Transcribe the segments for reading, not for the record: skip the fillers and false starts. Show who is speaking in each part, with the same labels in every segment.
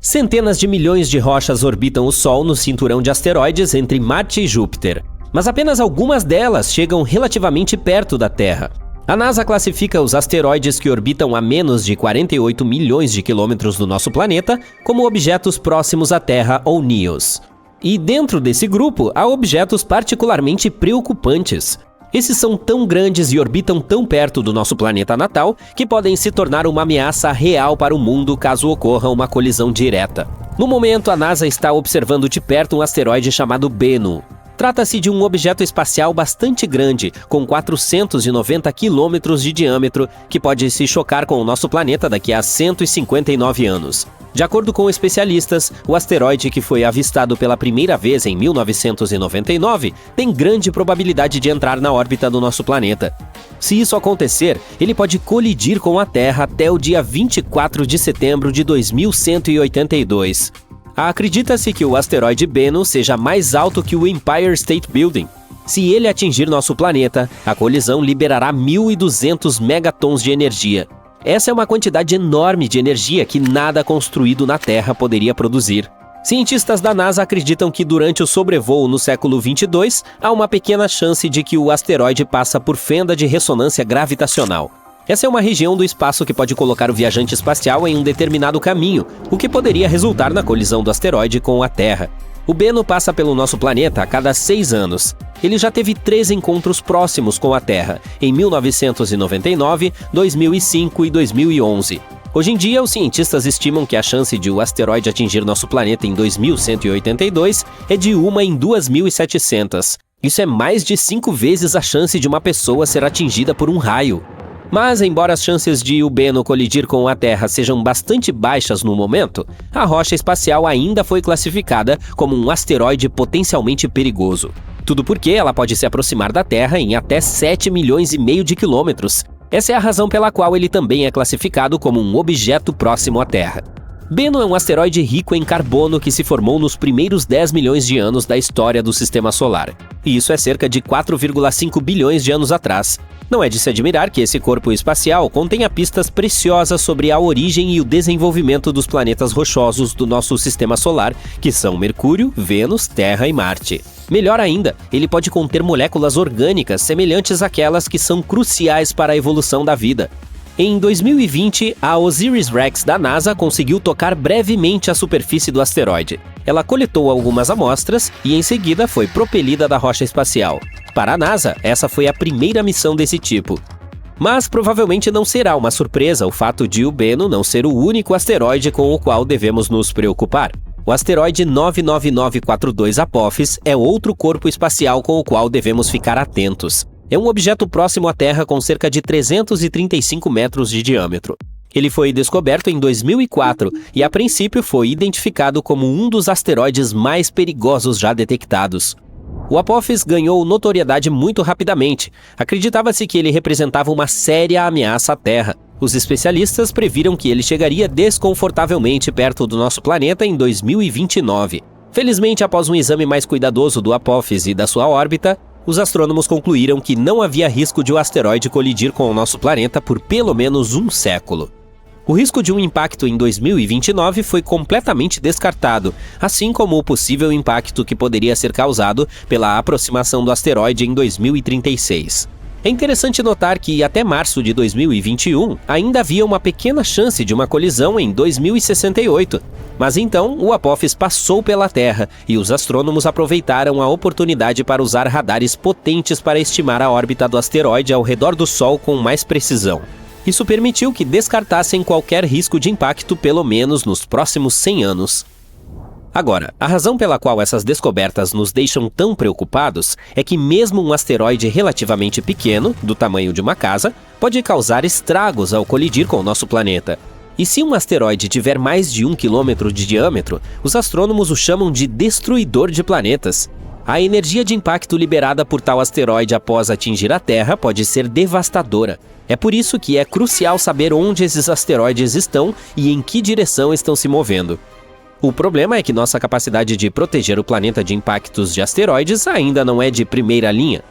Speaker 1: Centenas de milhões de rochas orbitam o Sol no cinturão de asteroides entre Marte e Júpiter, mas apenas algumas delas chegam relativamente perto da Terra. A NASA classifica os asteroides que orbitam a menos de 48 milhões de quilômetros do nosso planeta como objetos próximos à Terra ou NEOs. E dentro desse grupo há objetos particularmente preocupantes. Esses são tão grandes e orbitam tão perto do nosso planeta natal que podem se tornar uma ameaça real para o mundo caso ocorra uma colisão direta. No momento, a NASA está observando de perto um asteroide chamado Bennu. Trata-se de um objeto espacial bastante grande, com 490 quilômetros de diâmetro, que pode se chocar com o nosso planeta daqui a 159 anos. De acordo com especialistas, o asteroide que foi avistado pela primeira vez em 1999 tem grande probabilidade de entrar na órbita do nosso planeta. Se isso acontecer, ele pode colidir com a Terra até o dia 24 de setembro de 2182. Acredita-se que o asteroide Bennu seja mais alto que o Empire State Building. Se ele atingir nosso planeta, a colisão liberará 1.200 megatons de energia. Essa é uma quantidade enorme de energia que nada construído na Terra poderia produzir. Cientistas da NASA acreditam que durante o sobrevoo no século 22, há uma pequena chance de que o asteroide passa por fenda de ressonância gravitacional. Essa é uma região do espaço que pode colocar o viajante espacial em um determinado caminho, o que poderia resultar na colisão do asteroide com a Terra. O Bennu passa pelo nosso planeta a cada 6 anos. Ele já teve 3 encontros próximos com a Terra, em 1999, 2005 e 2011. Hoje em dia, os cientistas estimam que a chance de o asteroide atingir nosso planeta em 2182 é de 1 em 2.700. Isso é mais de 5 vezes a chance de uma pessoa ser atingida por um raio. Mas, embora as chances de o Bennu colidir com a Terra sejam bastante baixas no momento, a rocha espacial ainda foi classificada como um asteroide potencialmente perigoso. Tudo porque ela pode se aproximar da Terra em até 7 milhões e meio de quilômetros. Essa é a razão pela qual ele também é classificado como um objeto próximo à Terra. Bennu é um asteroide rico em carbono que se formou nos primeiros 10 milhões de anos da história do Sistema Solar. E isso é cerca de 4,5 bilhões de anos atrás. Não é de se admirar que esse corpo espacial contenha pistas preciosas sobre a origem e o desenvolvimento dos planetas rochosos do nosso Sistema Solar, que são Mercúrio, Vênus, Terra e Marte. Melhor ainda, ele pode conter moléculas orgânicas semelhantes àquelas que são cruciais para a evolução da vida. Em 2020, a OSIRIS-REx da NASA conseguiu tocar brevemente a superfície do asteroide. Ela coletou algumas amostras e, em seguida, foi propelida da rocha espacial. Para a NASA, essa foi a primeira missão desse tipo. Mas provavelmente não será uma surpresa o fato de o Bennu não ser o único asteroide com o qual devemos nos preocupar. O asteroide 99942 Apophis é outro corpo espacial com o qual devemos ficar atentos. É um objeto próximo à Terra com cerca de 335 metros de diâmetro. Ele foi descoberto em 2004 e, a princípio, foi identificado como um dos asteroides mais perigosos já detectados. O Apophis ganhou notoriedade muito rapidamente. Acreditava-se que ele representava uma séria ameaça à Terra. Os especialistas previram que ele chegaria desconfortavelmente perto do nosso planeta em 2029. Felizmente, após um exame mais cuidadoso do Apophis e da sua órbita, os astrônomos concluíram que não havia risco de o asteroide colidir com o nosso planeta por pelo menos um século. O risco de um impacto em 2029 foi completamente descartado, assim como o possível impacto que poderia ser causado pela aproximação do asteroide em 2036. É interessante notar que, até março de 2021, ainda havia uma pequena chance de uma colisão em 2068. Mas então, o Apophis passou pela Terra e os astrônomos aproveitaram a oportunidade para usar radares potentes para estimar a órbita do asteroide ao redor do Sol com mais precisão. Isso permitiu que descartassem qualquer risco de impacto, pelo menos nos próximos 100 anos. Agora, a razão pela qual essas descobertas nos deixam tão preocupados é que mesmo um asteroide relativamente pequeno, do tamanho de uma casa, pode causar estragos ao colidir com o nosso planeta. E se um asteroide tiver mais de 1 quilômetro de diâmetro, os astrônomos o chamam de destruidor de planetas. A energia de impacto liberada por tal asteroide após atingir a Terra pode ser devastadora. É por isso que é crucial saber onde esses asteroides estão e em que direção estão se movendo. O problema é que nossa capacidade de proteger o planeta de impactos de asteroides ainda não é de primeira linha.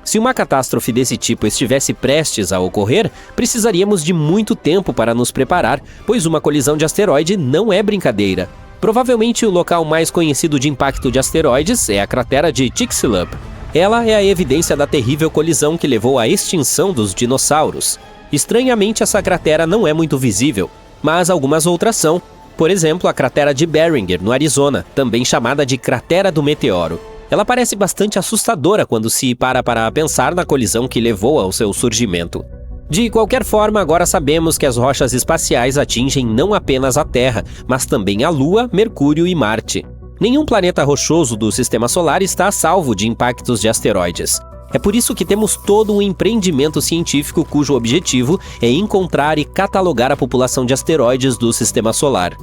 Speaker 1: Se uma catástrofe desse tipo estivesse prestes a ocorrer, precisaríamos de muito tempo para nos preparar, pois uma colisão de asteroide não é brincadeira. Provavelmente o local mais conhecido de impacto de asteroides é a cratera de Chicxulub. Ela é a evidência da terrível colisão que levou à extinção dos dinossauros. Estranhamente, essa cratera não é muito visível, mas algumas outras são. Por exemplo, a cratera de Barringer, no Arizona, também chamada de Cratera do Meteoro. Ela parece bastante assustadora quando se para pensar na colisão que levou ao seu surgimento. De qualquer forma, agora sabemos que as rochas espaciais atingem não apenas a Terra, mas também a Lua, Mercúrio e Marte. Nenhum planeta rochoso do Sistema Solar está a salvo de impactos de asteroides. É por isso que temos todo um empreendimento científico cujo objetivo é encontrar e catalogar a população de asteroides do Sistema Solar.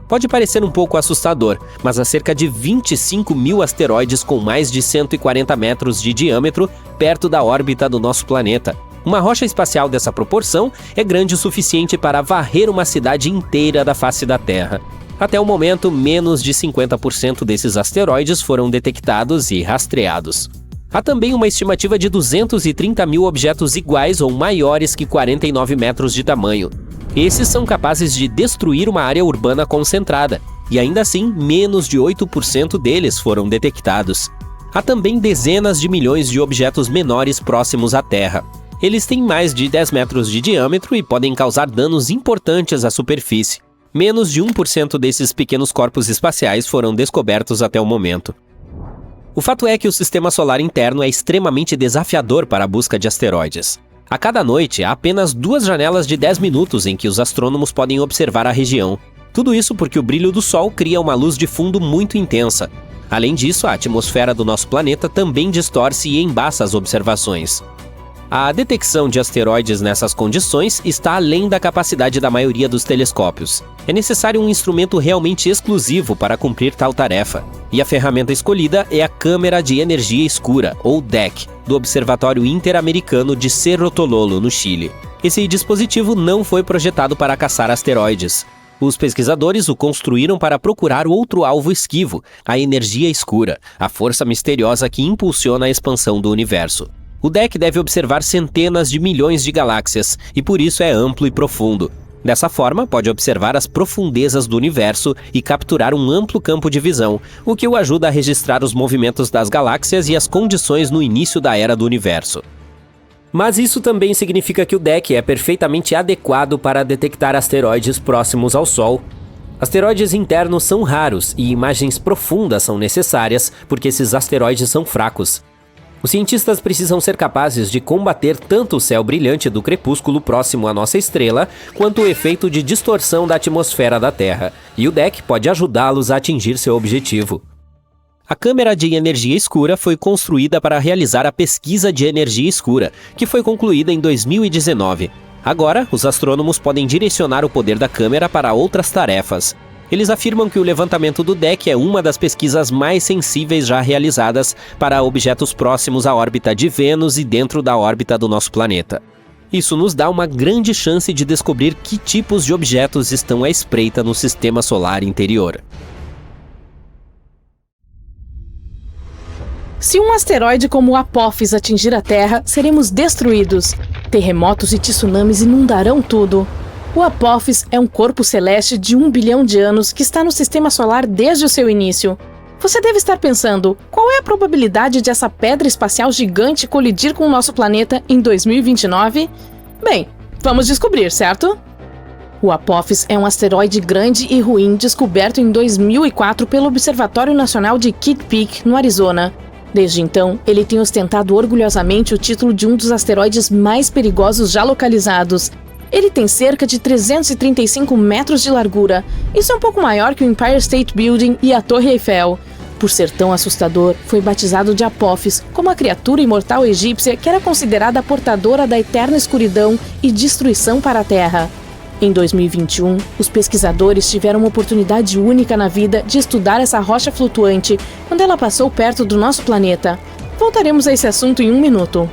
Speaker 1: Pode parecer um pouco assustador, mas há cerca de 25 mil asteroides com mais de 140 metros de diâmetro perto da órbita do nosso planeta. Uma rocha espacial dessa proporção é grande o suficiente para varrer uma cidade inteira da face da Terra. Até o momento, menos de 50% desses asteroides foram detectados e rastreados. Há também uma estimativa de 230 mil objetos iguais ou maiores que 49 metros de tamanho. Esses são capazes de destruir uma área urbana concentrada, e ainda assim, menos de 8% deles foram detectados. Há também dezenas de milhões de objetos menores próximos à Terra. Eles têm mais de 10 metros de diâmetro e podem causar danos importantes à superfície. Menos de 1% desses pequenos corpos espaciais foram descobertos até o momento. O fato é que o sistema solar interno é extremamente desafiador para a busca de asteroides. A cada noite, há apenas 2 janelas de 10 minutos em que os astrônomos podem observar a região. Tudo isso porque o brilho do Sol cria uma luz de fundo muito intensa. Além disso, a atmosfera do nosso planeta também distorce e embaça as observações. A detecção de asteroides nessas condições está além da capacidade da maioria dos telescópios. É necessário um instrumento realmente exclusivo para cumprir tal tarefa. E a ferramenta escolhida é a Câmara de Energia Escura, ou DEC, do Observatório Interamericano de Cerro Tololo, no Chile. Esse dispositivo não foi projetado para caçar asteroides. Os pesquisadores o construíram para procurar outro alvo esquivo, a energia escura, a força misteriosa que impulsiona a expansão do universo. O DEC deve observar centenas de milhões de galáxias e por isso é amplo e profundo. Dessa forma, pode observar as profundezas do universo e capturar um amplo campo de visão, o que o ajuda a registrar os movimentos das galáxias e as condições no início da era do universo. Mas isso também significa que o DEC é perfeitamente adequado para detectar asteroides próximos ao Sol. Asteroides internos são raros e imagens profundas são necessárias porque esses asteroides são fracos. Os cientistas precisam ser capazes de combater tanto o céu brilhante do crepúsculo próximo à nossa estrela, quanto o efeito de distorção da atmosfera da Terra, e o DEC pode ajudá-los a atingir seu objetivo. A Câmara de Energia Escura foi construída para realizar a pesquisa de energia escura, que foi concluída em 2019. Agora, os astrônomos podem direcionar o poder da câmera para outras tarefas. Eles afirmam que o levantamento do DEC é uma das pesquisas mais sensíveis já realizadas para objetos próximos à órbita de Vênus e dentro da órbita do nosso planeta. Isso nos dá uma grande chance de descobrir que tipos de objetos estão à espreita no sistema solar interior.
Speaker 2: Se um asteroide como o Apophis atingir a Terra, seremos destruídos. Terremotos e tsunamis inundarão tudo. O Apophis é um corpo celeste de 1 bilhão de anos que está no Sistema Solar desde o seu início. Você deve estar pensando, qual é a probabilidade de essa pedra espacial gigante colidir com o nosso planeta em 2029? Bem, vamos descobrir, certo? O Apophis é um asteroide grande e ruim descoberto em 2004 pelo Observatório Nacional de Kitt Peak, no Arizona. Desde então, ele tem ostentado orgulhosamente o título de um dos asteroides mais perigosos já localizados. Ele tem cerca de 335 metros de largura. Isso é um pouco maior que o Empire State Building e a Torre Eiffel. Por ser tão assustador, foi batizado de Apophis, como a criatura imortal egípcia que era considerada a portadora da eterna escuridão e destruição para a Terra. Em 2021, os pesquisadores tiveram uma oportunidade única na vida de estudar essa rocha flutuante quando ela passou perto do nosso planeta. Voltaremos a esse assunto em um minuto.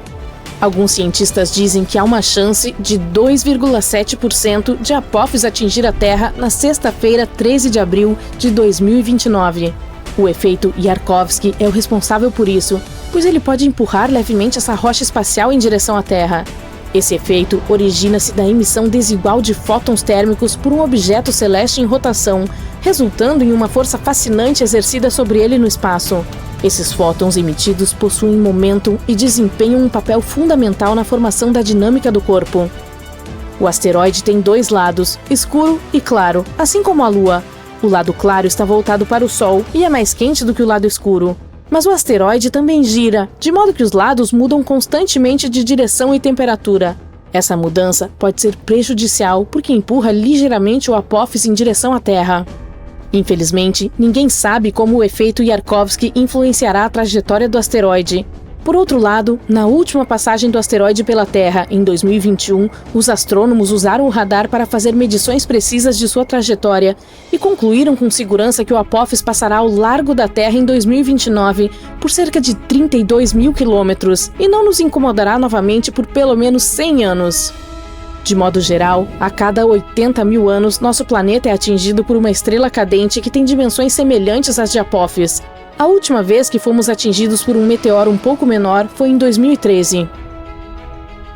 Speaker 2: Alguns cientistas dizem que há uma chance de 2,7% de Apophis atingir a Terra na sexta-feira, 13 de abril de 2029. O efeito Yarkovsky é o responsável por isso, pois ele pode empurrar levemente essa rocha espacial em direção à Terra. Esse efeito origina-se da emissão desigual de fótons térmicos por um objeto celeste em rotação, resultando em uma força fascinante exercida sobre ele no espaço. Esses fótons emitidos possuem momento e desempenham um papel fundamental na formação da dinâmica do corpo. O asteroide tem dois lados, escuro e claro, assim como a Lua. O lado claro está voltado para o Sol e é mais quente do que o lado escuro. Mas o asteroide também gira, de modo que os lados mudam constantemente de direção e temperatura. Essa mudança pode ser prejudicial porque empurra ligeiramente o apófise em direção à Terra. Infelizmente, ninguém sabe como o efeito Yarkovsky influenciará a trajetória do asteroide. Por outro lado, na última passagem do asteroide pela Terra, em 2021, os astrônomos usaram o radar para fazer medições precisas de sua trajetória e concluíram com segurança que o apófise passará ao largo da Terra em 2029 por cerca de 32 mil quilômetros e não nos incomodará novamente por pelo menos 100 anos. De modo geral, a cada 80 mil anos, nosso planeta é atingido por uma estrela cadente que tem dimensões semelhantes às de Apophis. A última vez que fomos atingidos por um meteoro um pouco menor foi em 2013.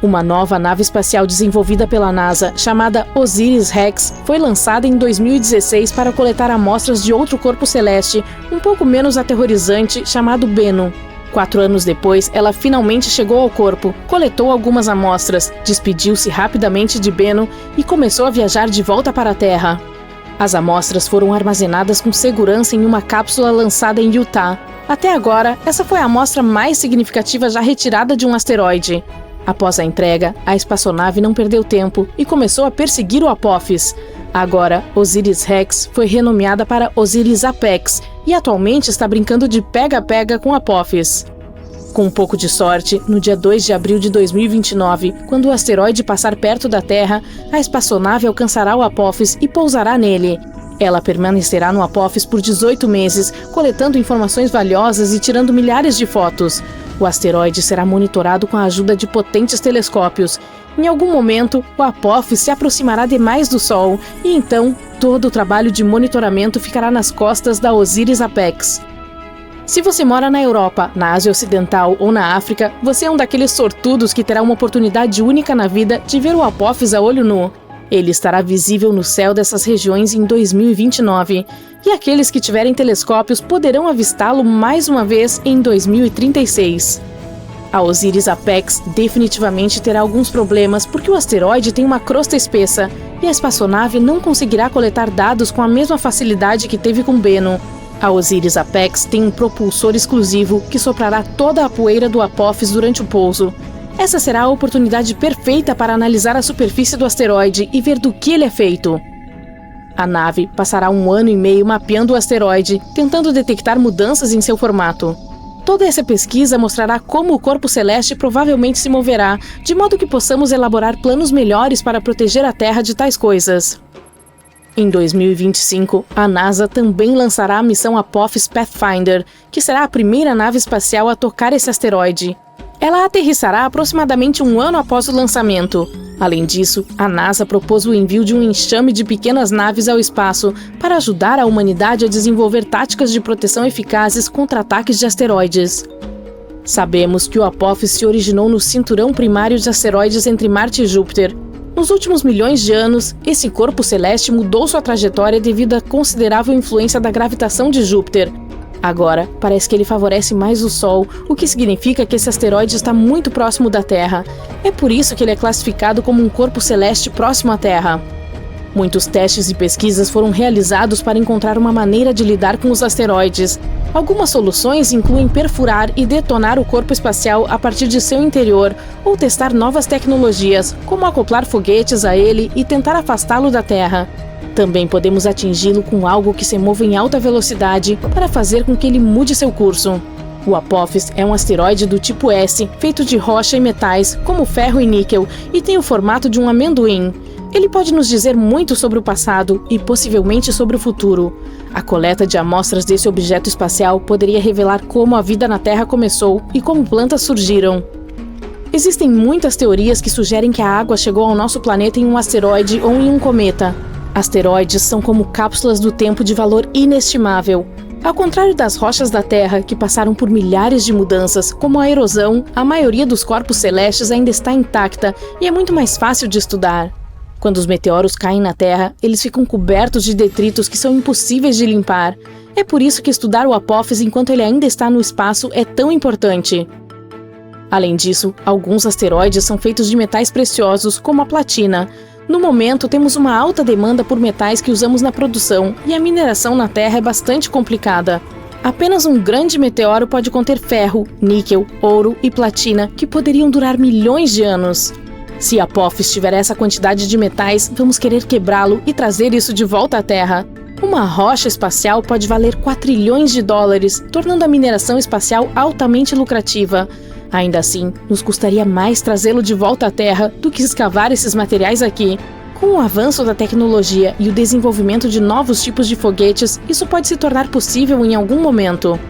Speaker 2: Uma nova nave espacial desenvolvida pela NASA, chamada OSIRIS-REx, foi lançada em 2016 para coletar amostras de outro corpo celeste, um pouco menos aterrorizante, chamado Bennu. 4 anos depois, ela finalmente chegou ao corpo, coletou algumas amostras, despediu-se rapidamente de Bennu e começou a viajar de volta para a Terra. As amostras foram armazenadas com segurança em uma cápsula lançada em Utah. Até agora, essa foi a amostra mais significativa já retirada de um asteroide. Após a entrega, a espaçonave não perdeu tempo e começou a perseguir o Apophis. Agora, OSIRIS-REx foi renomeada para OSIRIS-APEX e atualmente está brincando de pega-pega com Apophis. Com um pouco de sorte, no dia 2 de abril de 2029, quando o asteroide passar perto da Terra, a espaçonave alcançará o Apophis e pousará nele. Ela permanecerá no Apophis por 18 meses, coletando informações valiosas e tirando milhares de fotos. O asteroide será monitorado com a ajuda de potentes telescópios. Em algum momento, o Apophis se aproximará demais do Sol e então todo o trabalho de monitoramento ficará nas costas da OSIRIS-APEX. Se você mora na Europa, na Ásia Ocidental ou na África, você é um daqueles sortudos que terá uma oportunidade única na vida de ver o Apophis a olho nu. Ele estará visível no céu dessas regiões em 2029, e aqueles que tiverem telescópios poderão avistá-lo mais uma vez em 2036. A OSIRIS-APEX definitivamente terá alguns problemas porque o asteroide tem uma crosta espessa e a espaçonave não conseguirá coletar dados com a mesma facilidade que teve com Bennu. A OSIRIS-APEX tem um propulsor exclusivo que soprará toda a poeira do Apophis durante o pouso. Essa será a oportunidade perfeita para analisar a superfície do asteroide e ver do que ele é feito. A nave passará 1 ano e meio mapeando o asteroide, tentando detectar mudanças em seu formato. Toda essa pesquisa mostrará como o corpo celeste provavelmente se moverá, de modo que possamos elaborar planos melhores para proteger a Terra de tais coisas. Em 2025, a NASA também lançará a missão Apophis Pathfinder, que será a primeira nave espacial a tocar esse asteroide. Ela aterrissará aproximadamente 1 ano após o lançamento. Além disso, a NASA propôs o envio de um enxame de pequenas naves ao espaço para ajudar a humanidade a desenvolver táticas de proteção eficazes contra ataques de asteroides. Sabemos que o Apophis se originou no cinturão primário de asteroides entre Marte e Júpiter. Nos últimos milhões de anos, esse corpo celeste mudou sua trajetória devido à considerável influência da gravitação de Júpiter. Agora, parece que ele favorece mais o Sol, o que significa que esse asteroide está muito próximo da Terra. É por isso que ele é classificado como um corpo celeste próximo à Terra. Muitos testes e pesquisas foram realizados para encontrar uma maneira de lidar com os asteroides. Algumas soluções incluem perfurar e detonar o corpo espacial a partir de seu interior, ou testar novas tecnologias, como acoplar foguetes a ele e tentar afastá-lo da Terra. Também podemos atingi-lo com algo que se mova em alta velocidade para fazer com que ele mude seu curso. O Apophis é um asteroide do tipo S, feito de rocha e metais, como ferro e níquel, e tem o formato de um amendoim. Ele pode nos dizer muito sobre o passado e possivelmente sobre o futuro. A coleta de amostras desse objeto espacial poderia revelar como a vida na Terra começou e como plantas surgiram. Existem muitas teorias que sugerem que a água chegou ao nosso planeta em um asteroide ou em um cometa. Asteroides são como cápsulas do tempo de valor inestimável. Ao contrário das rochas da Terra, que passaram por milhares de mudanças, como a erosão, a maioria dos corpos celestes ainda está intacta e é muito mais fácil de estudar. Quando os meteoros caem na Terra, eles ficam cobertos de detritos que são impossíveis de limpar. É por isso que estudar o Apophis enquanto ele ainda está no espaço é tão importante. Além disso, alguns asteroides são feitos de metais preciosos, como a platina. No momento, temos uma alta demanda por metais que usamos na produção, e a mineração na Terra é bastante complicada. Apenas um grande meteoro pode conter ferro, níquel, ouro e platina, que poderiam durar milhões de anos. Se Apophis tiver essa quantidade de metais, vamos querer quebrá-lo e trazer isso de volta à Terra. Uma rocha espacial pode valer $4 trilhões, tornando a mineração espacial altamente lucrativa. Ainda assim, nos custaria mais trazê-lo de volta à Terra do que escavar esses materiais aqui. Com o avanço da tecnologia e o desenvolvimento de novos tipos de foguetes, isso pode se tornar possível em algum momento.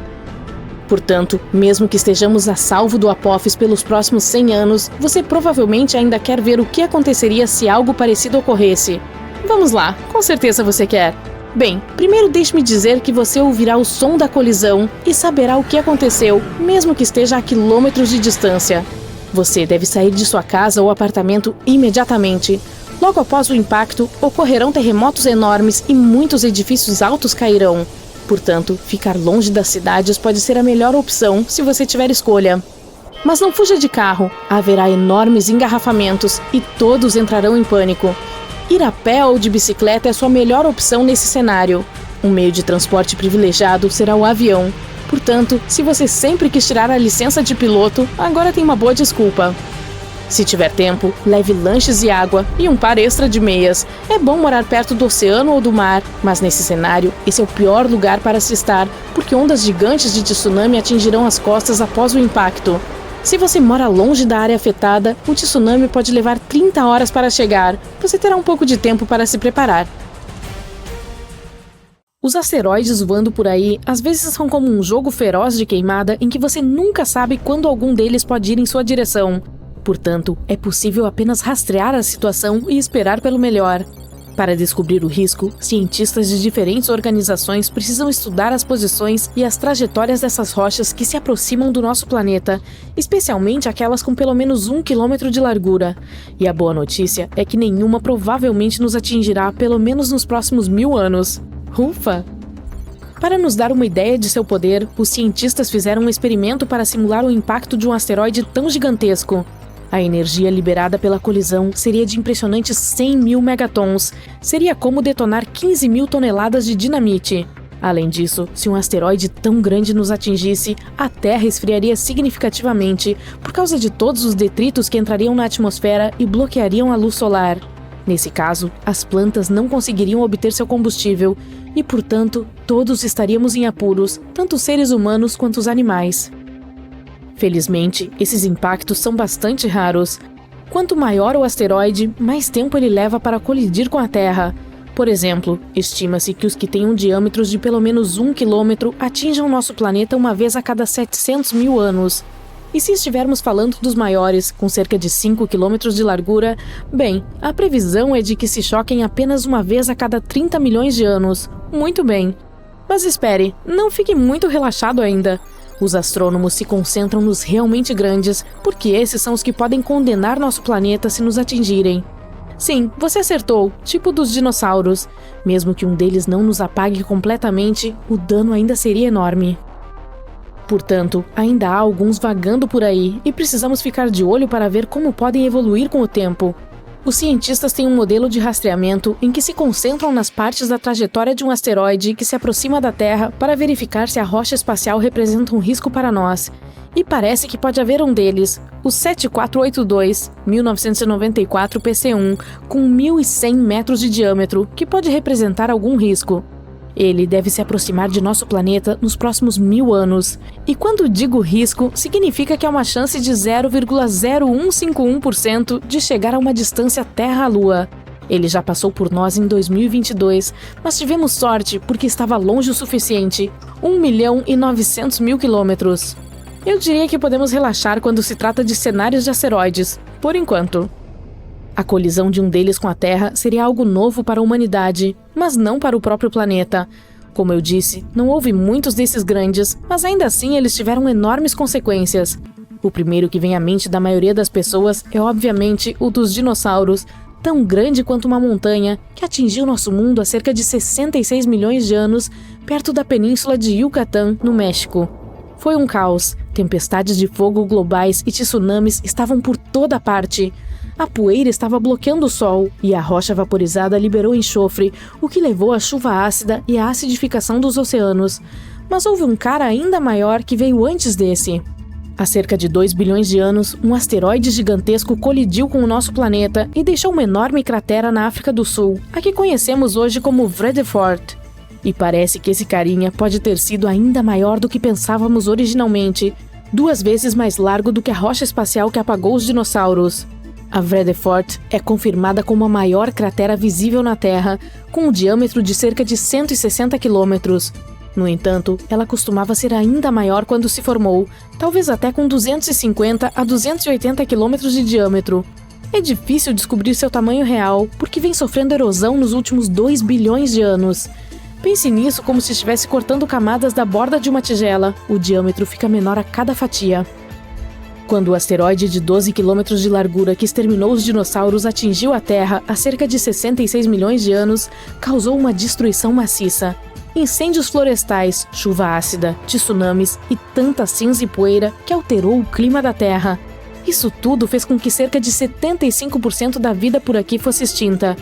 Speaker 2: Portanto, mesmo que estejamos a salvo do Apophis pelos próximos 100 anos, você provavelmente ainda quer ver o que aconteceria se algo parecido ocorresse. Vamos lá, com certeza você quer. Bem, primeiro deixe-me dizer que você ouvirá o som da colisão e saberá o que aconteceu, mesmo que esteja a quilômetros de distância. Você deve sair de sua casa ou apartamento imediatamente. Logo após o impacto, ocorrerão terremotos enormes e muitos edifícios altos cairão. Portanto, ficar longe das cidades pode ser a melhor opção se você tiver escolha. Mas não fuja de carro, haverá enormes engarrafamentos e todos entrarão em pânico. Ir a pé ou de bicicleta é sua melhor opção nesse cenário. Um meio de transporte privilegiado será o avião. Portanto, se você sempre quis tirar a licença de piloto, agora tem uma boa desculpa. Se tiver tempo, leve lanches e água e um par extra de meias. É bom morar perto do oceano ou do mar, mas nesse cenário, esse é o pior lugar para se estar, porque ondas gigantes de tsunami atingirão as costas após o impacto. Se você mora longe da área afetada, o tsunami pode levar 30 horas para chegar. Você terá um pouco de tempo para se preparar. Os asteroides voando por aí às vezes são como um jogo feroz de queimada em que você nunca sabe quando algum deles pode ir em sua direção. Portanto, é possível apenas rastrear a situação e esperar pelo melhor. Para descobrir o risco, cientistas de diferentes organizações precisam estudar as posições e as trajetórias dessas rochas que se aproximam do nosso planeta, especialmente aquelas com pelo menos 1 quilômetro de largura. E a boa notícia é que nenhuma provavelmente nos atingirá pelo menos nos próximos 1000 anos. Ufa! Para nos dar uma ideia de seu poder, os cientistas fizeram um experimento para simular o impacto de um asteroide tão gigantesco. A energia liberada pela colisão seria de impressionantes 100.000 megatons. Seria como detonar 15.000 toneladas de dinamite. Além disso, se um asteroide tão grande nos atingisse, a Terra esfriaria significativamente por causa de todos os detritos que entrariam na atmosfera e bloqueariam a luz solar. Nesse caso, as plantas não conseguiriam obter seu combustível e, portanto, todos estaríamos em apuros, tanto os seres humanos quanto os animais. Felizmente, esses impactos são bastante raros. Quanto maior o asteroide, mais tempo ele leva para colidir com a Terra. Por exemplo, estima-se que os que tenham diâmetros de pelo menos 1 quilômetro atinjam nosso planeta uma vez a cada 700.000 anos. E se estivermos falando dos maiores, com cerca de 5 quilômetros de largura, bem, a previsão é de que se choquem apenas uma vez a cada 30 milhões de anos. Muito bem. Mas espere, não fique muito relaxado ainda. Os astrônomos se concentram nos realmente grandes, porque esses são os que podem condenar nosso planeta se nos atingirem. Sim, você acertou, tipo dos dinossauros. Mesmo que um deles não nos apague completamente, o dano ainda seria enorme. Portanto, ainda há alguns vagando por aí e precisamos ficar de olho para ver como podem evoluir com o tempo. Os cientistas têm um modelo de rastreamento em que se concentram nas partes da trajetória de um asteroide que se aproxima da Terra para verificar se a rocha espacial representa um risco para nós. E parece que pode haver um deles, o 7482, 1994 PC1, com 1.100 metros de diâmetro, que pode representar algum risco. Ele deve se aproximar de nosso planeta nos próximos 1000 anos. E quando digo risco, significa que há uma chance de 0,0151% de chegar a uma distância Terra-Lua. Ele já passou por nós em 2022, mas tivemos sorte porque estava longe o suficiente, 1.900.000 quilômetros. Eu diria que podemos relaxar quando se trata de cenários de asteroides, por enquanto. A colisão de um deles com a Terra seria algo novo para a humanidade, mas não para o próprio planeta. Como eu disse, não houve muitos desses grandes, mas ainda assim eles tiveram enormes consequências. O primeiro que vem à mente da maioria das pessoas é obviamente o dos dinossauros, tão grande quanto uma montanha, que atingiu nosso mundo há cerca de 66 milhões de anos, perto da península de Yucatán, no México. Foi um caos. Tempestades de fogo globais e tsunamis estavam por toda parte. A poeira estava bloqueando o sol e a rocha vaporizada liberou enxofre, o que levou à chuva ácida e à acidificação dos oceanos. Mas houve um cara ainda maior que veio antes desse. Há cerca de 2 bilhões de anos, um asteroide gigantesco colidiu com o nosso planeta e deixou uma enorme cratera na África do Sul, a que conhecemos hoje como Vredefort. E parece que esse carinha pode ter sido ainda maior do que pensávamos originalmente, 2 vezes mais largo do que a rocha espacial que apagou os dinossauros. A Vredefort é confirmada como a maior cratera visível na Terra, com um diâmetro de cerca de 160 quilômetros. No entanto, ela costumava ser ainda maior quando se formou, talvez até com 250 a 280 quilômetros de diâmetro. É difícil descobrir seu tamanho real, porque vem sofrendo erosão nos últimos 2 bilhões de anos. Pense nisso como se estivesse cortando camadas da borda de uma tigela. O diâmetro fica menor a cada fatia. Quando o asteroide de 12 quilômetros de largura que exterminou os dinossauros atingiu a Terra há cerca de 66 milhões de anos, causou uma destruição maciça. Incêndios florestais, chuva ácida, tsunamis e tanta cinza e poeira que alterou o clima da Terra. Isso tudo fez com que cerca de 75% da vida por aqui fosse extinta.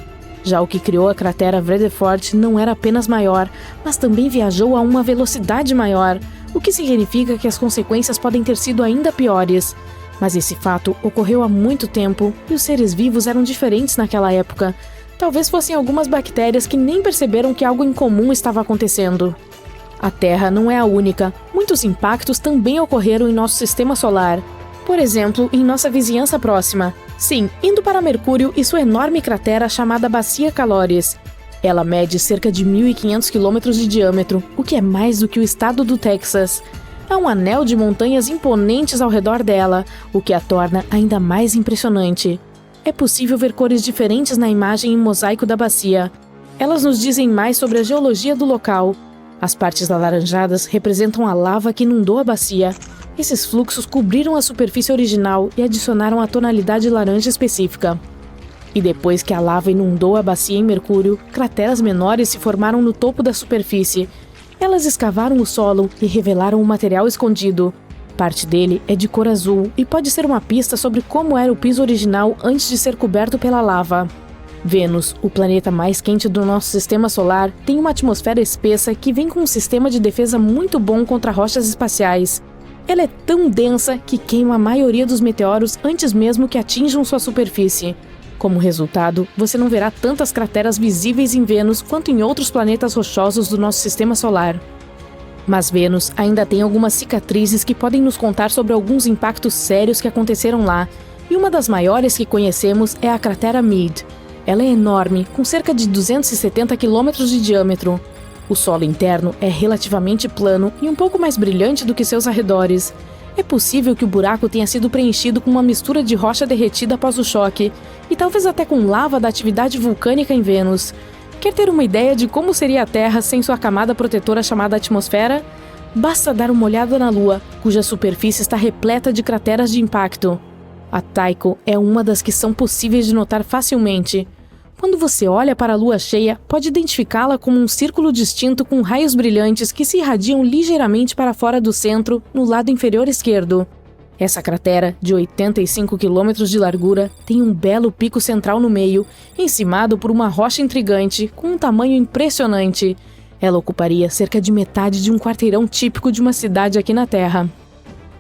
Speaker 2: Já o que criou a cratera Vredefort não era apenas maior, mas também viajou a uma velocidade maior, o que significa que as consequências podem ter sido ainda piores. Mas esse fato ocorreu há muito tempo e os seres vivos eram diferentes naquela época. Talvez fossem algumas bactérias que nem perceberam que algo incomum estava acontecendo. A Terra não é a única. Muitos impactos também ocorreram em nosso sistema solar. Por exemplo, em nossa vizinhança próxima. Sim, indo para Mercúrio e sua enorme cratera chamada Bacia Caloris. Ela mede cerca de 1.500 quilômetros de diâmetro, o que é mais do que o estado do Texas. Há um anel de montanhas imponentes ao redor dela, o que a torna ainda mais impressionante. É possível ver cores diferentes na imagem em mosaico da bacia. Elas nos dizem mais sobre a geologia do local. As partes alaranjadas representam a lava que inundou a bacia. Esses fluxos cobriram a superfície original e adicionaram a tonalidade laranja específica. E depois que a lava inundou a bacia em Mercúrio, crateras menores se formaram no topo da superfície. Elas escavaram o solo e revelaram o material escondido. Parte dele é de cor azul e pode ser uma pista sobre como era o piso original antes de ser coberto pela lava. Vênus, o planeta mais quente do nosso sistema solar, tem uma atmosfera espessa que vem com um sistema de defesa muito bom contra rochas espaciais. Ela é tão densa que queima a maioria dos meteoros antes mesmo que atinjam sua superfície. Como resultado, você não verá tantas crateras visíveis em Vênus quanto em outros planetas rochosos do nosso sistema solar. Mas Vênus ainda tem algumas cicatrizes que podem nos contar sobre alguns impactos sérios que aconteceram lá, e uma das maiores que conhecemos é a cratera Meade. Ela é enorme, com cerca de 270 quilômetros de diâmetro. O solo interno é relativamente plano e um pouco mais brilhante do que seus arredores. É possível que o buraco tenha sido preenchido com uma mistura de rocha derretida após o choque, e talvez até com lava da atividade vulcânica em Vênus. Quer ter uma ideia de como seria a Terra sem sua camada protetora chamada atmosfera? Basta dar uma olhada na Lua, cuja superfície está repleta de crateras de impacto. A Tycho é uma das que são possíveis de notar facilmente. Quando você olha para a Lua cheia, pode identificá-la como um círculo distinto com raios brilhantes que se irradiam ligeiramente para fora do centro, no lado inferior esquerdo. Essa cratera, de 85 quilômetros de largura, tem um belo pico central no meio, encimado por uma rocha intrigante, com um tamanho impressionante. Ela ocuparia cerca de metade de um quarteirão típico de uma cidade aqui na Terra.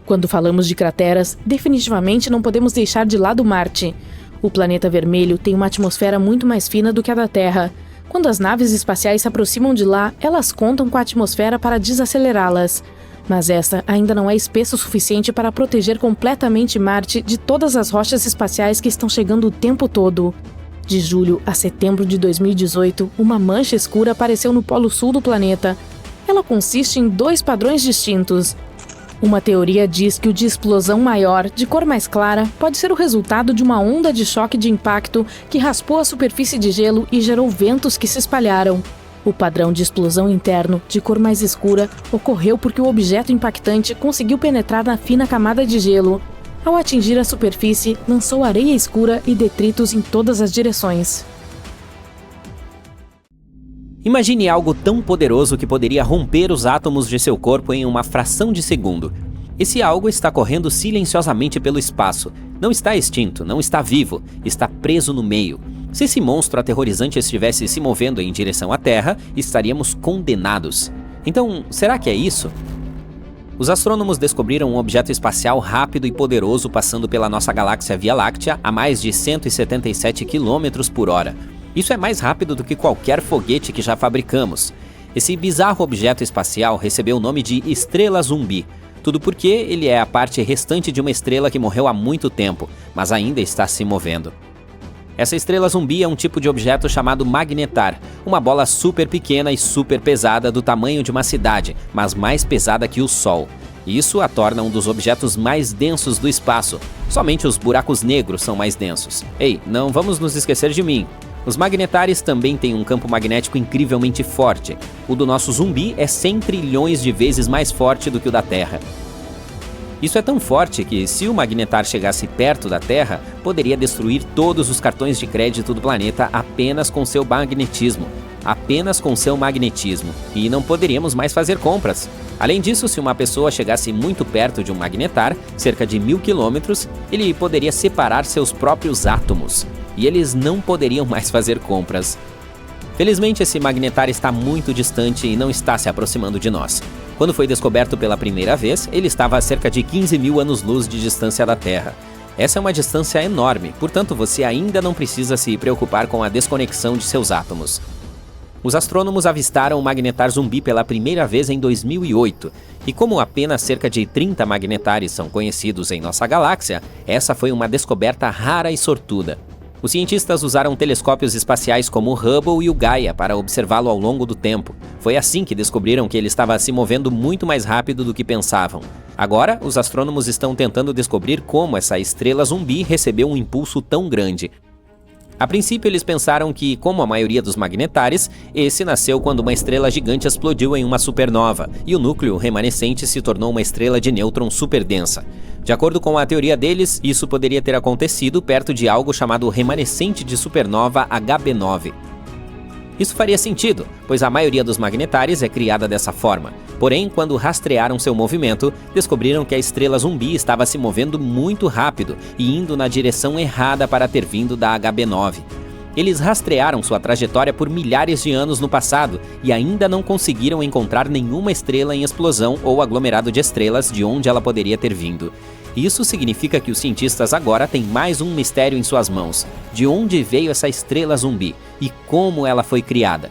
Speaker 2: Quando falamos de crateras, definitivamente não podemos deixar de lado Marte. O planeta vermelho tem uma atmosfera muito mais fina do que a da Terra. Quando as naves espaciais se aproximam de lá, elas contam com a atmosfera para desacelerá-las. Mas essa ainda não é espessa o suficiente para proteger completamente Marte de todas as rochas espaciais que estão chegando o tempo todo. De julho a setembro de 2018, uma mancha escura apareceu no polo sul do planeta. Ela consiste em 2 padrões distintos. Uma teoria diz que o de explosão maior, de cor mais clara, pode ser o resultado de uma onda de choque de impacto que raspou a superfície de gelo e gerou ventos que se espalharam. O padrão de explosão interno, de cor mais escura, ocorreu porque o objeto impactante conseguiu penetrar na fina camada de gelo. Ao atingir a superfície, lançou areia escura e detritos em todas as direções.
Speaker 1: Imagine algo tão poderoso que poderia romper os átomos de seu corpo em uma fração de segundo. Esse algo está correndo silenciosamente pelo espaço. Não está extinto, não está vivo, está preso no meio. Se esse monstro aterrorizante estivesse se movendo em direção à Terra, estaríamos condenados. Então, será que é isso? Os astrônomos descobriram um objeto espacial rápido e poderoso passando pela nossa galáxia Via Láctea a mais de 177 km por hora. Isso é mais rápido do que qualquer foguete que já fabricamos. Esse bizarro objeto espacial recebeu o nome de Estrela Zumbi. Tudo porque ele é a parte restante de uma estrela que morreu há muito tempo, mas ainda está se movendo. Essa estrela zumbi é um tipo de objeto chamado magnetar, uma bola super pequena e super pesada do tamanho de uma cidade, mas mais pesada que o Sol. Isso a torna um dos objetos mais densos do espaço. Somente os buracos negros são mais densos. Ei, não vamos nos esquecer de mim. Os magnetares também têm um campo magnético incrivelmente forte. O do nosso zumbi é 100 trilhões de vezes mais forte do que o da Terra. Isso é tão forte que, se o magnetar chegasse perto da Terra, poderia destruir todos os cartões de crédito do planeta apenas com seu magnetismo. Apenas com seu magnetismo. E não poderíamos mais fazer compras. Além disso, se uma pessoa chegasse muito perto de um magnetar, cerca de 1000 quilômetros, ele poderia separar seus próprios átomos. E eles não poderiam mais fazer compras. Felizmente, esse magnetar está muito distante e não está se aproximando de nós. Quando foi descoberto pela primeira vez, ele estava a cerca de 15 mil anos-luz de distância da Terra. Essa é uma distância enorme, portanto você ainda não precisa se preocupar com a desconexão de seus átomos. Os astrônomos avistaram o magnetar zumbi pela primeira vez em 2008, e como apenas cerca de 30 magnetares são conhecidos em nossa galáxia, essa foi uma descoberta rara e sortuda. Os cientistas usaram telescópios espaciais como o Hubble e o Gaia para observá-lo ao longo do tempo. Foi assim que descobriram que ele estava se movendo muito mais rápido do que pensavam. Agora, os astrônomos estão tentando descobrir como essa estrela zumbi recebeu um impulso tão grande. A princípio, eles pensaram que, como a maioria dos magnetares, esse nasceu quando uma estrela gigante explodiu em uma supernova, e o núcleo remanescente se tornou uma estrela de nêutron superdensa. De acordo com a teoria deles, isso poderia ter acontecido perto de algo chamado remanescente de supernova HB9. Isso faria sentido, pois a maioria dos magnetares é criada dessa forma. Porém, quando rastrearam seu movimento, descobriram que a estrela zumbi estava se movendo muito rápido e indo na direção errada para ter vindo da HB9. Eles rastrearam sua trajetória por milhares de anos no passado e ainda não conseguiram encontrar nenhuma estrela em explosão ou aglomerado de estrelas de onde ela poderia ter vindo. Isso significa que os cientistas agora têm mais um mistério em suas mãos. De onde veio essa estrela zumbi e como ela foi criada?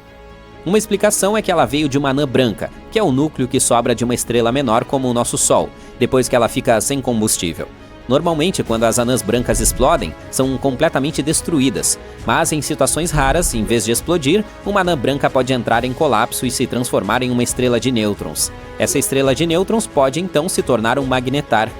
Speaker 1: Uma explicação é que ela veio de uma anã branca, que é o núcleo que sobra de uma estrela menor como o nosso Sol, depois que ela fica sem combustível. Normalmente, quando as anãs brancas explodem, são completamente destruídas, mas em situações raras, em vez de explodir, uma anã branca pode entrar em colapso e se transformar em uma estrela de nêutrons. Essa estrela de nêutrons pode então se tornar um magnetar.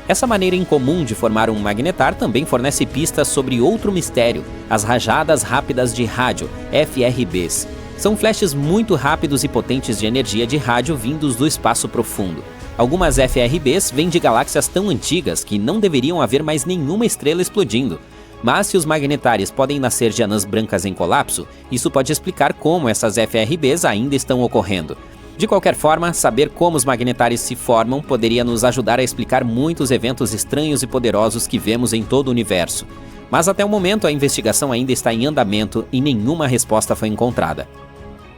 Speaker 1: Essa maneira incomum de formar um magnetar também fornece pistas sobre outro mistério, as rajadas rápidas de rádio, FRBs. São flashes muito rápidos e potentes de energia de rádio vindos do espaço profundo. Algumas FRBs vêm de galáxias tão antigas que não deveriam haver mais nenhuma estrela explodindo. Mas se os magnetares podem nascer de anãs brancas em colapso, isso pode explicar como essas FRBs ainda estão ocorrendo. De qualquer forma, saber como os magnetares se formam poderia nos ajudar a explicar muitos eventos estranhos e poderosos que vemos em todo o universo. Mas até o momento a investigação ainda está em andamento e nenhuma resposta foi encontrada.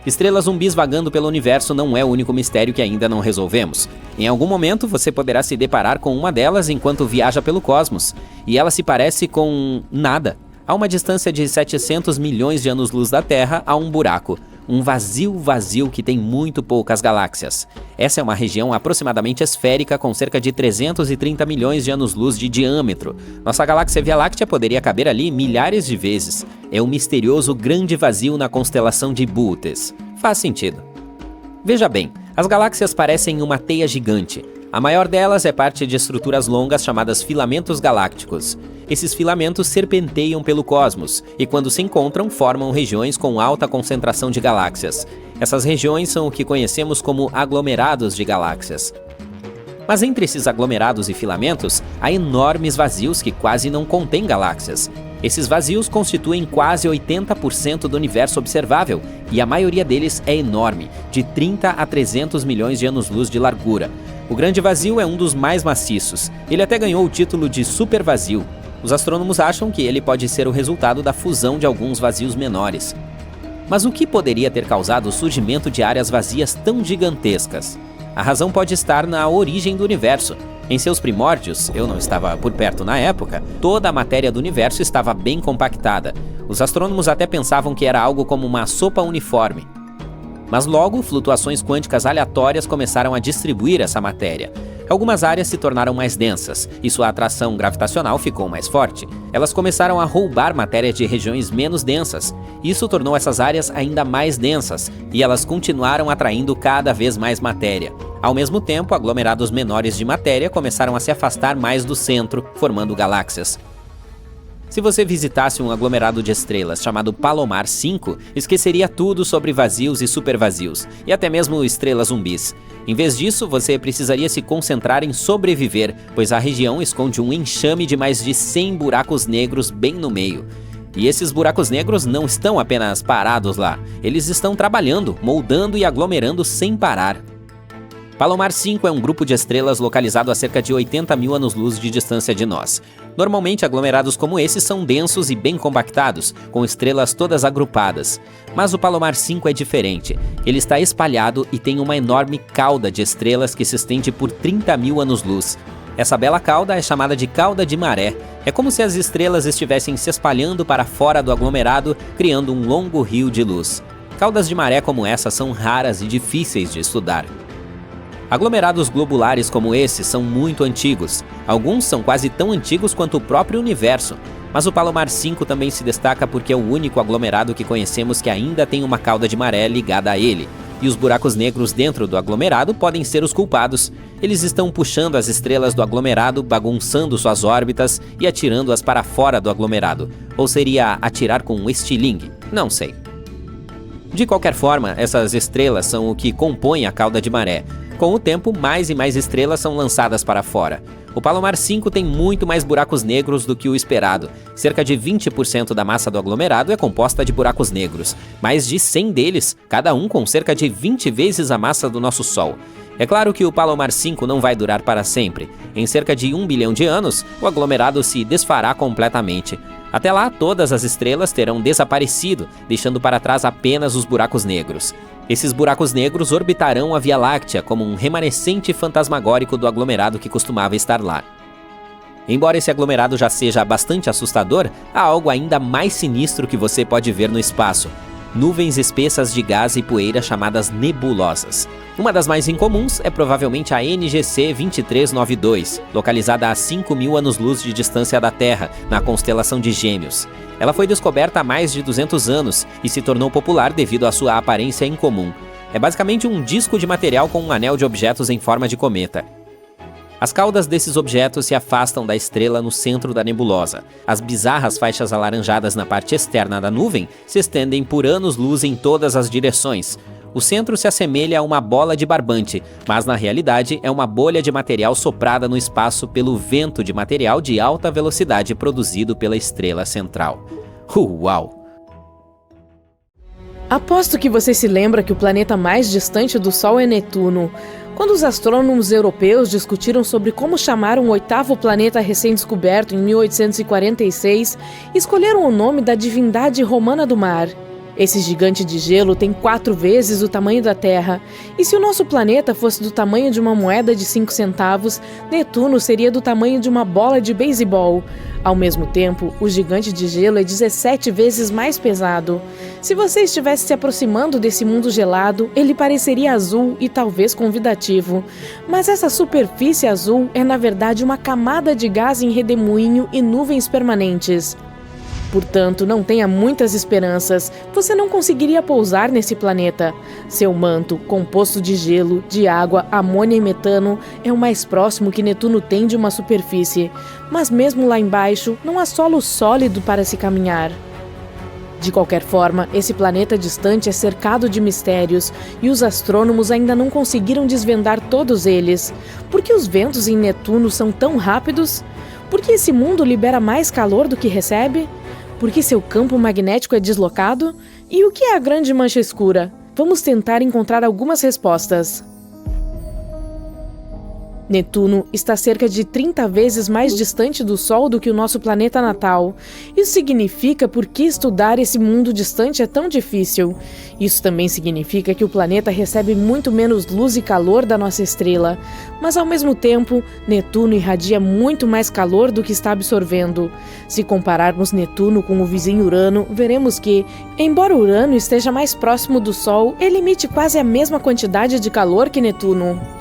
Speaker 1: Estrelas zumbis vagando pelo universo não é o único mistério que ainda não resolvemos. Em algum momento você poderá se deparar com uma delas enquanto viaja pelo cosmos, e ela se parece com nada. A uma distância de 700 milhões de anos-luz da Terra há um buraco, um vazio que tem muito poucas galáxias. Essa é uma região aproximadamente esférica com cerca de 330 milhões de anos-luz de diâmetro. Nossa galáxia Via Láctea poderia caber ali milhares de vezes. É um misterioso grande vazio na constelação de Bootes. Faz sentido. Veja bem, as galáxias parecem uma teia gigante. A maior delas é parte de estruturas longas chamadas filamentos galácticos. Esses filamentos serpenteiam pelo cosmos e, quando se encontram, formam regiões com alta concentração de galáxias. Essas regiões são o que conhecemos como aglomerados de galáxias. Mas entre esses aglomerados e filamentos, há enormes vazios que quase não contêm galáxias. Esses vazios constituem quase 80% do universo observável, e a maioria deles é enorme, de 30 a 300 milhões de anos-luz de largura. O grande vazio é um dos mais maciços. Ele até ganhou o título de supervazio. Os astrônomos acham que ele pode ser o resultado da fusão de alguns vazios menores. Mas o que poderia ter causado o surgimento de áreas vazias tão gigantescas? A razão pode estar na origem do universo. Em seus primórdios, eu não estava por perto na época, toda a matéria do universo estava bem compactada. Os astrônomos até pensavam que era algo como uma sopa uniforme. Mas logo, flutuações quânticas aleatórias começaram a distribuir essa matéria. Algumas áreas se tornaram mais densas, e sua atração gravitacional ficou mais forte. Elas começaram a roubar matéria de regiões menos densas. Isso tornou essas áreas ainda mais densas, e elas continuaram atraindo cada vez mais matéria. Ao mesmo tempo, aglomerados menores de matéria começaram a se afastar mais do centro, formando galáxias. Se você visitasse um aglomerado de estrelas chamado Palomar 5, esqueceria tudo sobre vazios e supervazios, e até mesmo estrelas zumbis. Em vez disso, você precisaria se concentrar em sobreviver, pois a região esconde um enxame de mais de 100 buracos negros bem no meio. E esses buracos negros não estão apenas parados lá, eles estão trabalhando, moldando e aglomerando sem parar. Palomar 5 é um grupo de estrelas localizado a cerca de 80 mil anos-luz de distância de nós. Normalmente, aglomerados como esses são densos e bem compactados, com estrelas todas agrupadas. Mas o Palomar 5 é diferente. Ele está espalhado e tem uma enorme cauda de estrelas que se estende por 30 mil anos-luz. Essa bela cauda é chamada de cauda de maré. É como se as estrelas estivessem se espalhando para fora do aglomerado, criando um longo rio de luz. Caudas de maré como essa são raras e difíceis de estudar. Aglomerados globulares como esses são muito antigos. Alguns são quase tão antigos quanto o próprio universo. Mas o Palomar 5 também se destaca porque é o único aglomerado que conhecemos que ainda tem uma cauda de maré ligada a ele. E os buracos negros dentro do aglomerado podem ser os culpados. Eles estão puxando as estrelas do aglomerado, bagunçando suas órbitas e atirando-as para fora do aglomerado. Ou seria atirar com um estilingue? Não sei. De qualquer forma, essas estrelas são o que compõe a cauda de maré. Com o tempo, mais e mais estrelas são lançadas para fora. O Palomar 5 tem muito mais buracos negros do que o esperado. Cerca de 20% da massa do aglomerado é composta de buracos negros. Mais de 100 deles, cada um com cerca de 20 vezes a massa do nosso Sol. É claro que o Palomar 5 não vai durar para sempre. Em cerca de 1 bilhão de anos, o aglomerado se desfará completamente. Até lá, todas as estrelas terão desaparecido, deixando para trás apenas os buracos negros. Esses buracos negros orbitarão a Via Láctea como um remanescente fantasmagórico do aglomerado que costumava estar lá. Embora esse aglomerado já seja bastante assustador, há algo ainda mais sinistro que você pode ver no espaço: nuvens espessas de gás e poeira chamadas nebulosas. Uma das mais incomuns é provavelmente a NGC 2392, localizada a 5 mil anos-luz de distância da Terra, na constelação de Gêmeos. Ela foi descoberta há mais de 200 anos e se tornou popular devido à sua aparência incomum. É basicamente um disco de material com um anel de objetos em forma de cometa. As caudas desses objetos se afastam da estrela no centro da nebulosa. As bizarras faixas alaranjadas na parte externa da nuvem se estendem por anos-luz em todas as direções. O centro se assemelha a uma bola de barbante, mas na realidade é uma bolha de material soprada no espaço pelo vento de material de alta velocidade produzido pela estrela central. Uau!
Speaker 2: Aposto que você se lembra que o planeta mais distante do Sol é Netuno. Quando os astrônomos europeus discutiram sobre como chamar um oitavo planeta recém-descoberto em 1846, escolheram o nome da divindade romana do mar. Esse gigante de gelo tem 4 vezes o tamanho da Terra, e se o nosso planeta fosse do tamanho de uma moeda de 5 centavos, Netuno seria do tamanho de uma bola de beisebol. Ao mesmo tempo, o gigante de gelo é 17 vezes mais pesado. Se você estivesse se aproximando desse mundo gelado, ele pareceria azul e talvez convidativo. Mas essa superfície azul é na verdade uma camada de gás em redemoinho e nuvens permanentes. Portanto, não tenha muitas esperanças, você não conseguiria pousar nesse planeta. Seu manto, composto de gelo, de água, amônia e metano, é o mais próximo que Netuno tem de uma superfície. Mas mesmo lá embaixo, não há solo sólido para se caminhar. De qualquer forma, esse planeta distante é cercado de mistérios e os astrônomos ainda não conseguiram desvendar todos eles. Por que os ventos em Netuno são tão rápidos? Por que esse mundo libera mais calor do que recebe? Por que seu campo magnético é deslocado? E o que é a grande mancha escura? Vamos tentar encontrar algumas respostas. Netuno está cerca de 30 vezes mais distante do Sol do que o nosso planeta natal. Isso significa por que estudar esse mundo distante é tão difícil. Isso também significa que o planeta recebe muito menos luz e calor da nossa estrela. Mas ao mesmo tempo, Netuno irradia muito mais calor do que está absorvendo. Se compararmos Netuno com o vizinho Urano, veremos que, embora Urano esteja mais próximo do Sol, ele emite quase a mesma quantidade de calor que Netuno.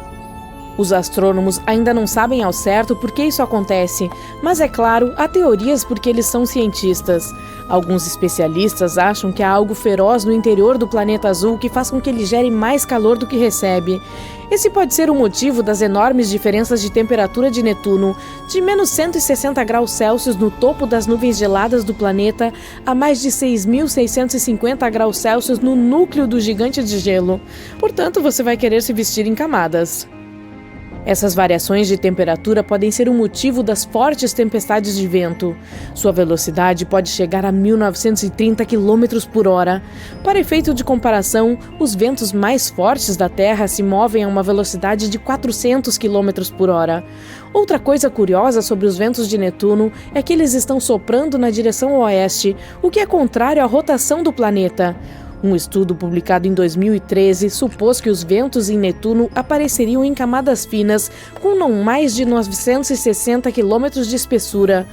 Speaker 2: Os astrônomos ainda não sabem ao certo por que isso acontece, mas é claro, há teorias porque eles são cientistas. Alguns especialistas acham que há algo feroz no interior do planeta azul que faz com que ele gere mais calor do que recebe. Esse pode ser o motivo das enormes diferenças de temperatura de Netuno, de menos 160 graus Celsius no topo das nuvens geladas do planeta a mais de 6.650 graus Celsius no núcleo do gigante de gelo. Portanto, você vai querer se vestir em camadas. Essas variações de temperatura podem ser o motivo das fortes tempestades de vento. Sua velocidade pode chegar a 1.930 km por hora. Para efeito de comparação, os ventos mais fortes da Terra se movem a uma velocidade de 400 km por hora. Outra coisa curiosa sobre os ventos de Netuno é que eles estão soprando na direção oeste, o que é contrário à rotação do planeta. Um estudo publicado em 2013 supôs que os ventos em Netuno apareceriam em camadas finas com não mais de 960 quilômetros de espessura.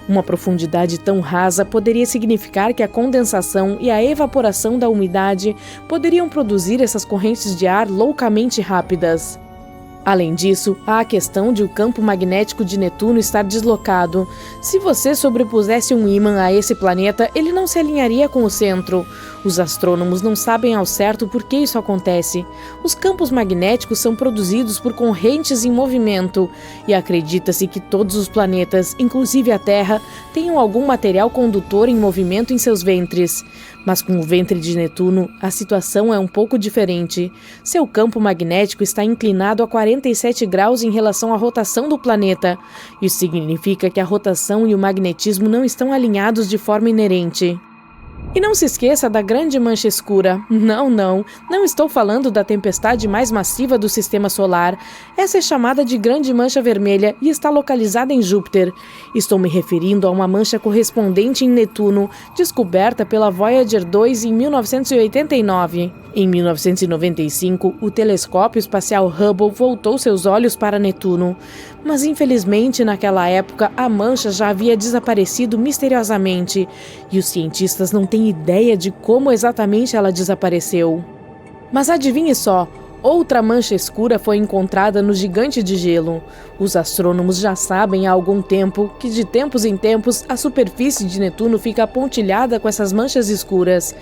Speaker 2: Uma profundidade tão rasa poderia significar que a condensação e a evaporação da umidade poderiam produzir essas correntes de ar loucamente rápidas. Além disso, há a questão de o campo magnético de Netuno estar deslocado. Se você sobrepusesse um ímã a esse planeta, ele não se alinharia com o centro. Os astrônomos não sabem ao certo por que isso acontece. Os campos magnéticos são produzidos por correntes em movimento e acredita-se que todos os planetas, inclusive a Terra, tenham algum material condutor em movimento em seus ventres. Mas com o ventre de Netuno, a situação é um pouco diferente. Seu campo magnético está inclinado a 47 graus em relação à rotação do planeta. Isso significa que a rotação e o magnetismo não estão alinhados de forma inerente. E não se esqueça da grande mancha escura. Não estou falando da tempestade mais massiva do sistema solar. Essa é chamada de grande mancha vermelha e está localizada em Júpiter. Estou me referindo a uma mancha correspondente em Netuno, descoberta pela Voyager 2 em 1989. Em 1995, o telescópio espacial Hubble voltou seus olhos para Netuno. Mas infelizmente, naquela época, a mancha já havia desaparecido misteriosamente e os cientistas não têm ideia de como exatamente ela desapareceu. Mas adivinhe só, outra mancha escura foi encontrada no gigante de gelo. Os astrônomos já sabem há algum tempo que, de tempos em tempos, a superfície de Netuno fica pontilhada com essas manchas escuras.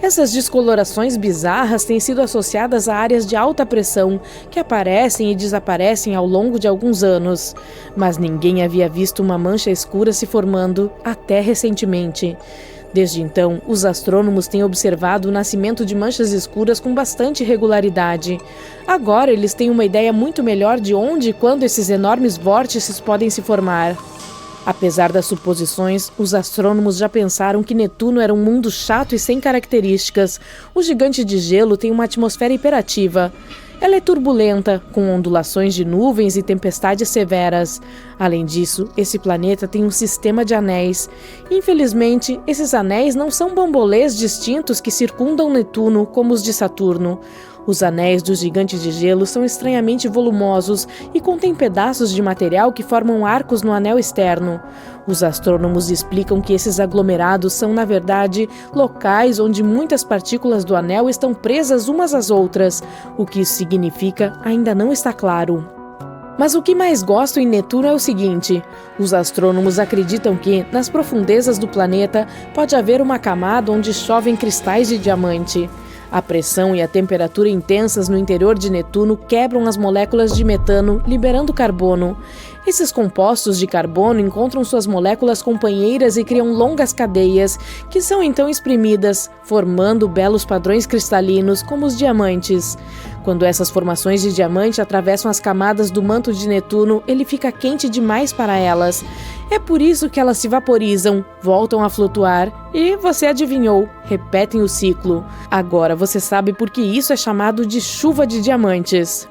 Speaker 2: Essas descolorações bizarras têm sido associadas a áreas de alta pressão que aparecem e desaparecem ao longo de alguns anos. Mas ninguém havia visto uma mancha escura se formando até recentemente. Desde então, os astrônomos têm observado o nascimento de manchas escuras com bastante regularidade. Agora eles têm uma ideia muito melhor de onde e quando esses enormes vórtices podem se formar. Apesar das suposições, os astrônomos já pensaram que Netuno era um mundo chato e sem características. O gigante de gelo tem uma atmosfera hiperativa. Ela é turbulenta, com ondulações de nuvens e tempestades severas. Além disso, esse planeta tem um sistema de anéis. Infelizmente, esses anéis não são bambolês distintos que circundam Netuno como os de Saturno. Os anéis do gigante de gelo são estranhamente volumosos e contêm pedaços de material que formam arcos no anel externo. Os astrônomos explicam que esses aglomerados são, na verdade, locais onde muitas partículas do anel estão presas umas às outras. O que isso significa ainda não está claro. Mas o que mais gosto em Netuno é o seguinte: os astrônomos acreditam que, nas profundezas do planeta, pode haver uma camada onde chovem cristais de diamante. A pressão e a temperatura intensas no interior de Netuno quebram as moléculas de metano, liberando carbono. Esses compostos de carbono encontram suas moléculas companheiras e criam longas cadeias, que são então exprimidas, formando belos padrões cristalinos como os diamantes. Quando essas formações de diamante atravessam as camadas do manto de Netuno, ele fica quente demais para elas. É por isso que elas se vaporizam, voltam a flutuar e, você adivinhou, repetem o ciclo. Agora você sabe por que isso é chamado de chuva de diamantes.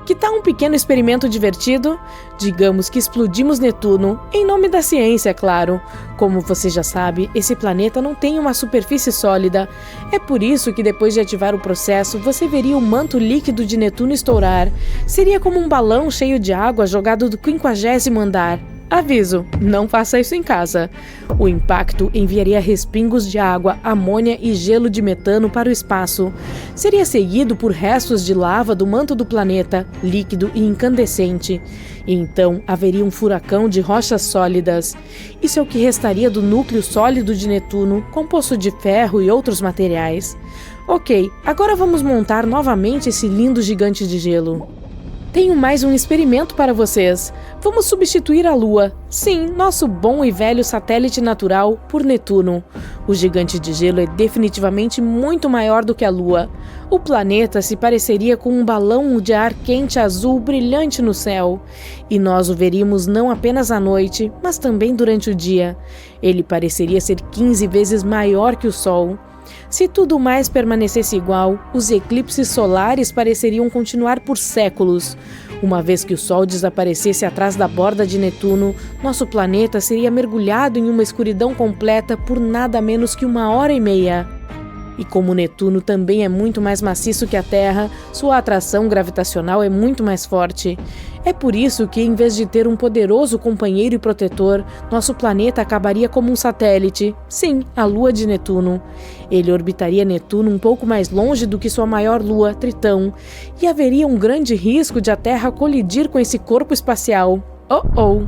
Speaker 2: Que tal um pequeno experimento divertido? Digamos que explodimos Netuno, em nome da ciência, é claro. Como você já sabe, esse planeta não tem uma superfície sólida. É por isso que depois de ativar o processo, você veria o manto líquido de Netuno estourar. Seria como um balão cheio de água jogado do 50º andar. Aviso, não faça isso em casa. O impacto enviaria respingos de água, amônia e gelo de metano para o espaço. Seria seguido por restos de lava do manto do planeta, líquido e incandescente. E então haveria um furacão de rochas sólidas. Isso é o que restaria do núcleo sólido de Netuno, composto de ferro e outros materiais. Ok, agora vamos montar novamente esse lindo gigante de gelo. Tenho mais um experimento para vocês. Vamos substituir a Lua, sim, nosso bom e velho satélite natural, por Netuno. O gigante de gelo é definitivamente muito maior do que a Lua. O planeta se pareceria com um balão de ar quente azul brilhante no céu. E nós o veríamos não apenas à noite, mas também durante o dia. Ele pareceria ser 15 vezes maior que o Sol. Se tudo mais permanecesse igual, os eclipses solares pareceriam continuar por séculos. Uma vez que o Sol desaparecesse atrás da borda de Netuno, nosso planeta seria mergulhado em uma escuridão completa por nada menos que 1h30. E como Netuno também é muito mais maciço que a Terra, sua atração gravitacional é muito mais forte. É por isso que, em vez de ter um poderoso companheiro e protetor, nosso planeta acabaria como um satélite, sim, a Lua de Netuno. Ele orbitaria Netuno um pouco mais longe do que sua maior lua, Tritão, e haveria um grande risco de a Terra colidir com esse corpo espacial. Oh!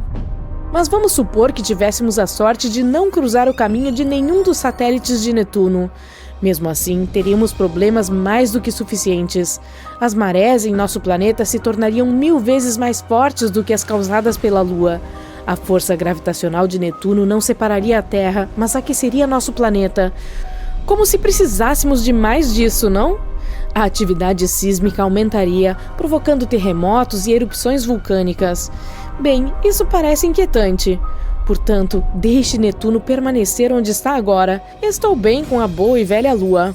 Speaker 2: Mas vamos supor que tivéssemos a sorte de não cruzar o caminho de nenhum dos satélites de Netuno. Mesmo assim, teríamos problemas mais do que suficientes. As marés em nosso planeta se tornariam 1000 vezes mais fortes do que as causadas pela Lua. A força gravitacional de Netuno não separaria a Terra, mas aqueceria nosso planeta. Como se precisássemos de mais disso, não? A atividade sísmica aumentaria, provocando terremotos e erupções vulcânicas. Bem, isso parece inquietante. Portanto, deixe Netuno permanecer onde está agora. Estou bem com a boa e velha Lua.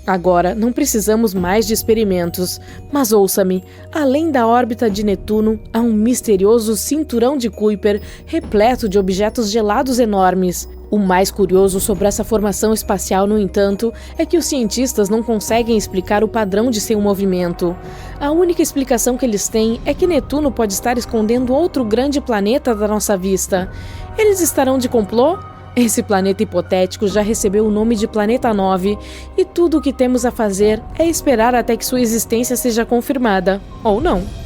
Speaker 2: Agora, não precisamos mais de experimentos. Mas ouça-me, além da órbita de Netuno, há um misterioso cinturão de Kuiper repleto de objetos gelados enormes. O mais curioso sobre essa formação espacial, no entanto, é que os cientistas não conseguem explicar o padrão de seu movimento. A única explicação que eles têm é que Netuno pode estar escondendo outro grande planeta da nossa vista. Eles estarão de complô? Esse planeta hipotético já recebeu o nome de Planeta 9 e tudo o que temos a fazer é esperar até que sua existência seja confirmada. Ou não.